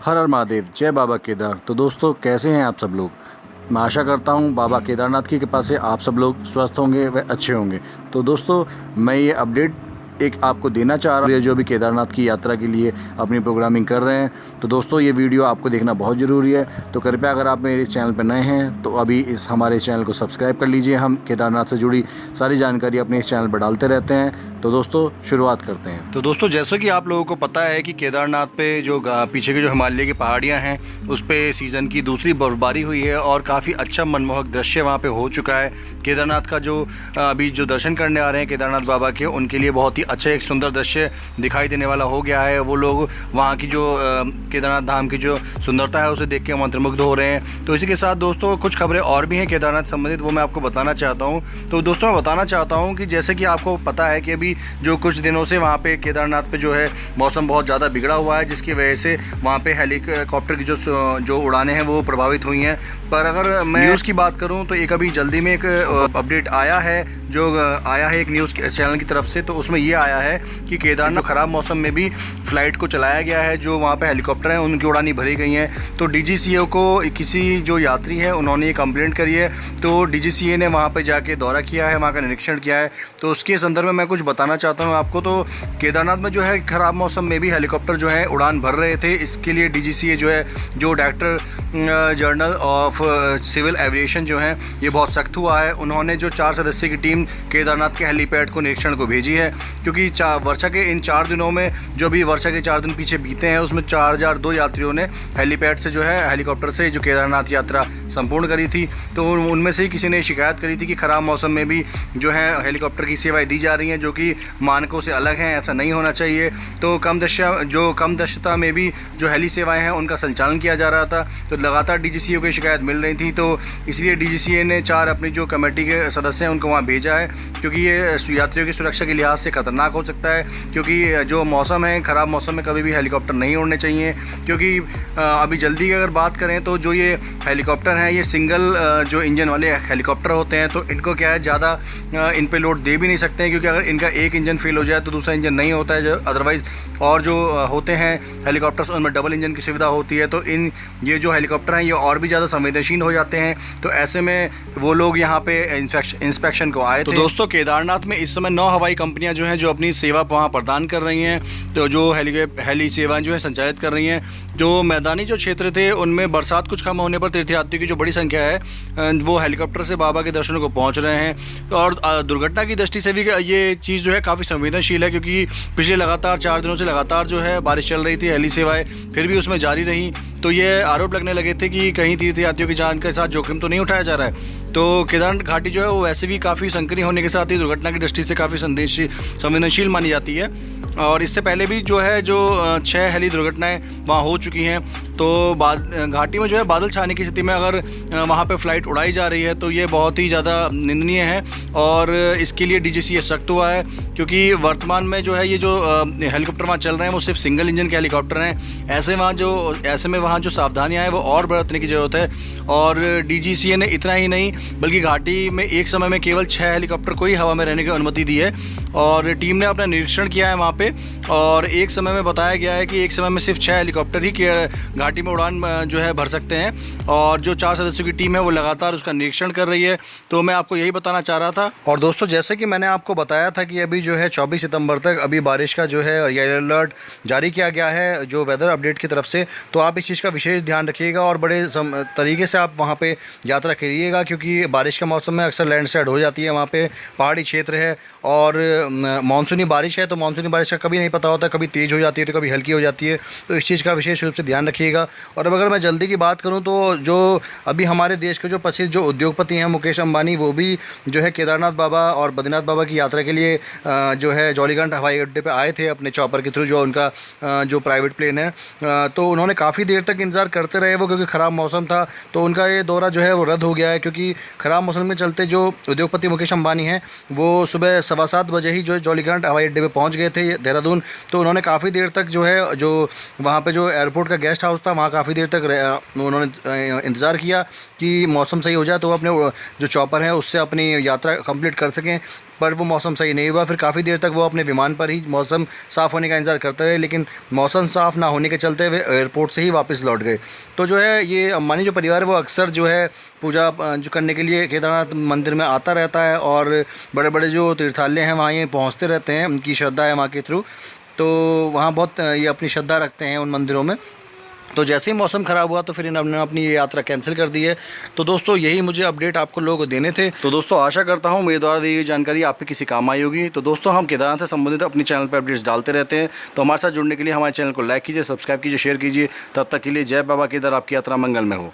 हर हर महादेव, जय बाबा केदार। तो दोस्तों, कैसे हैं आप सब लोग। मैं आशा करता हूं बाबा केदारनाथ की कृपा से आप सब लोग स्वस्थ होंगे व अच्छे होंगे। तो दोस्तों, मैं ये अपडेट एक आपको देना चाह रहा हूँ, जो भी केदारनाथ की यात्रा के लिए अपनी प्रोग्रामिंग कर रहे हैं। तो दोस्तों, ये वीडियो आपको देखना बहुत ज़रूरी है। तो कृपया अगर आप मेरे इस चैनल पर नए हैं तो अभी हमारे चैनल को सब्सक्राइब कर लीजिए। हम केदारनाथ से जुड़ी सारी जानकारी अपने इस चैनल पर डालते रहते हैं। तो दोस्तों, शुरुआत करते हैं। तो दोस्तों, जैसा कि आप लोगों को पता है कि केदारनाथ पे जो पीछे के जो हिमालय की पहाड़ियाँ हैं उस पे सीज़न की दूसरी बर्फबारी हुई है और काफ़ी अच्छा मनमोहक दृश्य वहाँ पे हो चुका है। केदारनाथ का जो अभी जो दर्शन करने आ रहे हैं केदारनाथ बाबा के, उनके लिए बहुत ही अच्छा एक सुंदर दृश्य दिखाई देने वाला हो गया है। वो लोग वहाँ की जो केदारनाथ धाम की जो सुंदरता है उसे देख के मंत्रमुग्ध हो रहे हैं। तो इसी के साथ दोस्तों, कुछ खबरें और भी हैं केदारनाथ संबंधित, वो मैं आपको बताना चाहता हूँ। तो दोस्तों, मैं बताना चाहता हूँ कि जैसे कि आपको पता है कि अभी जो कुछ दिनों से वहाँ पे केदारनाथ पे जो है मौसम बहुत ज़्यादा बिगड़ा हुआ है, जिसकी वजह से वहाँ पे हेलीकॉप्टर की जो उड़ानें हैं वो प्रभावित हुई हैं। पर अगर मैं न्यूज़ की बात करूँ तो एक अभी जल्दी में एक अपडेट आया है, जो आया है एक न्यूज़ चैनल की तरफ से। तो उसमें ये आया है कि केदारनाथ ख़राब मौसम में भी फ़्लाइट को चलाया गया है। जो वहाँ पे हेलीकॉप्टर हैं उनकी उड़ानें भरी गई हैं। तो DGCA को किसी जो यात्री है उन्होंने ये कंप्लेंट करी है। तो DGCA ने वहाँ पे जाके दौरा किया है, वहाँ का निरीक्षण किया है। तो उसके संदर्भ में मैं कुछ बताना चाहता हूँ आपको। तो केदारनाथ में जो है ख़राब मौसम में भी हेलीकॉप्टर जो है उड़ान भर रहे थे। इसके लिए DGCA जो है, जो director general of civil aviation जो है, ये बहुत सख्त हुआ है। उन्होंने जो 4 सदस्यीय की टीम केदारनाथ के हेलीपैड को निरीक्षण को भेजी है, क्योंकि वर्षा के इन 4 दिनों में, जो भी वर्षा के 4 दिन पीछे बीते हैं, उसमें 4002 यात्रियों ने हेलीपैड से जो है हेलीकॉप्टर से जो केदारनाथ यात्रा संपूर्ण करी थी। तो उनमें से ही किसी ने शिकायत करी थी कि ख़राब मौसम में भी जो है हेलीकॉप्टर की सेवाएं दी जा रही हैं, जो कि मानकों से अलग हैं। ऐसा नहीं होना चाहिए। तो कम दक्षता में भी जो हेली सेवाएं हैं उनका संचालन किया जा रहा था। तो लगातार DGCA को शिकायत मिल रही थी। तो इसलिए DGCA ने 4 अपनी जो कमेटी के सदस्य हैं उनको वहाँ भेजा है, क्योंकि ये यात्रियों की सुरक्षा के लिहाज से ख़तरनाक हो सकता है। क्योंकि जो मौसम है, ख़राब मौसम में कभी भी हेलीकॉप्टर नहीं उड़ने चाहिए। क्योंकि अभी जल्दी की अगर बात करें तो जो ये हेलीकॉप्टर हैं, ये सिंगल जो इंजन वाले हेलीकॉप्टर होते हैं। तो इनको क्या है, ज़्यादा इन पे लोड दे भी नहीं सकते हैं, क्योंकि अगर इनका एक इंजन फेल हो जाए तो दूसरा इंजन नहीं होता है जो अदरवाइज़। और जो होते हैं हेलीकॉप्टर्स, उनमें डबल इंजन की सुविधा होती है। तो ये जो हेलीकॉप्टर हैं ये और भी ज़्यादा संवेदनशील हो जाते हैं। तो ऐसे में वो लोग यहाँ पे इंस्पेक्शन को आए थे। तो दोस्तों, केदारनाथ में इस समय 9 हवाई कंपनियाँ जो हैं जो अपनी सेवा वहाँ प्रदान कर रही हैं। तो जो हेली सेवाएँ जो है संचालित कर रही हैं। जो मैदानी जो क्षेत्र थे उनमें बरसात कुछ कम होने पर तीर्थयात्रियों की जो बड़ी संख्या है वो हेलीकॉप्टर से बाबा के दर्शनों को पहुँच रहे हैं। और दुर्घटना की दृष्टि से भी ये चीज़ जो है काफ़ी संवेदनशील है, क्योंकि पिछले लगातार 4 दिनों से लगातार जो है बारिश चल रही थी, हेली सेवाएं फिर भी उसमें जारी रही। तो ये आरोप लगने लगे थे कि कहीं तीर्थयात्रियों की जान के साथ जोखिम तो नहीं उठाया जा रहा है। तो केदारनाथ घाटी जो है वो वैसे भी काफ़ी संकरी होने के साथ ही दुर्घटना की दृष्टि से काफ़ी संवेदनशील मानी जाती है। और इससे पहले भी जो है जो 6 हेली दुर्घटनाएं वहाँ हो चुकी हैं। तो घाटी में जो है बादल छाने की स्थिति में अगर वहाँ पे फ़्लाइट उड़ाई जा रही है तो ये बहुत ही ज़्यादा निंदनीय है। और इसके लिए DGCA सख्त हुआ है, क्योंकि वर्तमान में जो है ये जो हेलीकॉप्टर वहाँ चल रहे हैं वो सिर्फ सिंगल इंजन के हेलीकॉप्टर हैं। ऐसे में वहाँ जो सावधानियाँ हैं वो और बरतने की ज़रूरत है। और DGCA ने इतना ही नहीं बल्कि घाटी में एक समय में केवल 6 हेलीकॉप्टर को ही हवा में रहने की अनुमति दी है। और टीम ने अपना निरीक्षण किया है वहाँ पे, और एक समय में बताया गया है कि एक समय में सिर्फ 6 हेलीकॉप्टर ही घाटी में उड़ान जो है भर सकते हैं। और जो 4 सदस्यों की टीम है वो लगातार उसका निरीक्षण कर रही है। तो मैं आपको यही बताना चाह रहा था। और दोस्तों, जैसे कि मैंने आपको बताया था कि अभी जो है 24 सितंबर तक अभी बारिश का जो है येलो अलर्ट जारी किया गया है जो वेदर अपडेट की तरफ से। तो आप इस चीज़ का विशेष ध्यान रखिएगा और बड़े तरीके से आप वहाँ पे यात्रा करिएगा, क्योंकि बारिश का मौसम में अक्सर लैंडस्लाइड हो जाती है। वहाँ पे पहाड़ी क्षेत्र है और मानसूनी बारिश है। तो मानसूनी बारिश का कभी नहीं पता होता, कभी तेज़ हो जाती है तो कभी हल्की हो जाती है। तो इस चीज़ का विशेष रूप से ध्यान रखिएगा। और अब अगर मैं जल्दी की बात करूं तो जो अभी हमारे देश के जो प्रसिद्ध जो उद्योगपति हैं मुकेश अंबानी, वो भी जो है केदारनाथ बाबा और बद्रीनाथ बाबा की यात्रा के लिए जो है जौलीग्रांट हवाई अड्डे पे आए थे अपने चॉपर के थ्रू, जो उनका जो प्राइवेट प्लेन है। तो उन्होंने काफ़ी देर तक इंतज़ार करते रहे वो, क्योंकि ख़राब मौसम था। तो उनका ये दौरा जो है वो रद्द हो गया है, क्योंकि ख़राब मौसम में चलते जो उद्योगपति मुकेश अंबानी हैं वो सुबह 7:15 बजे ही जो जौलीग्रांट हवाई अड्डे पर पहुँच गए थे देहरादून। तो उन्होंने काफ़ी देर तक जो है जो वहाँ पे जो एयरपोर्ट का गेस्ट हाउस था वहाँ काफ़ी देर तक उन्होंने इंतज़ार किया कि मौसम सही हो जाए तो वो अपने जो चॉपर हैं उससे अपनी यात्रा कंप्लीट कर सकें, पर वो मौसम सही नहीं हुआ। फिर काफ़ी देर तक वो अपने विमान पर ही मौसम साफ़ होने का इंतज़ार करते रहे, लेकिन मौसम साफ़ ना होने के चलते वे एयरपोर्ट से ही वापस लौट गए। तो जो है ये अंबानी जो परिवार है वो अक्सर जो है पूजा जो करने के लिए केदारनाथ मंदिर में आता रहता है, और बड़े बड़े जो तीर्थालय हैं वहाँ ये पहुँचते रहते हैं, उनकी श्रद्धा है वहाँ के थ्रू, तो वहाँ बहुत ये अपनी श्रद्धा रखते हैं उन मंदिरों में। तो जैसे ही मौसम ख़राब हुआ तो फिर इन्होंने अपनी ये यात्रा कैंसिल कर दी है। तो दोस्तों यही मुझे अपडेट आपको लोगों को देने थे। तो दोस्तों आशा करता हूँ मेरे द्वारा दी गई जानकारी आपके किसी काम आई होगी। तो दोस्तों हम केदारनाथ से संबंधित अपने चैनल पर अपडेट्स डालते रहते हैं, तो हमारे साथ जुड़ने के लिए हमारे चैनल को लाइक कीजिए, सब्सक्राइब कीजिए, शेयर कीजिए। तब तक के लिए जय बाबा केदार, आपकी यात्रा मंगल में हो।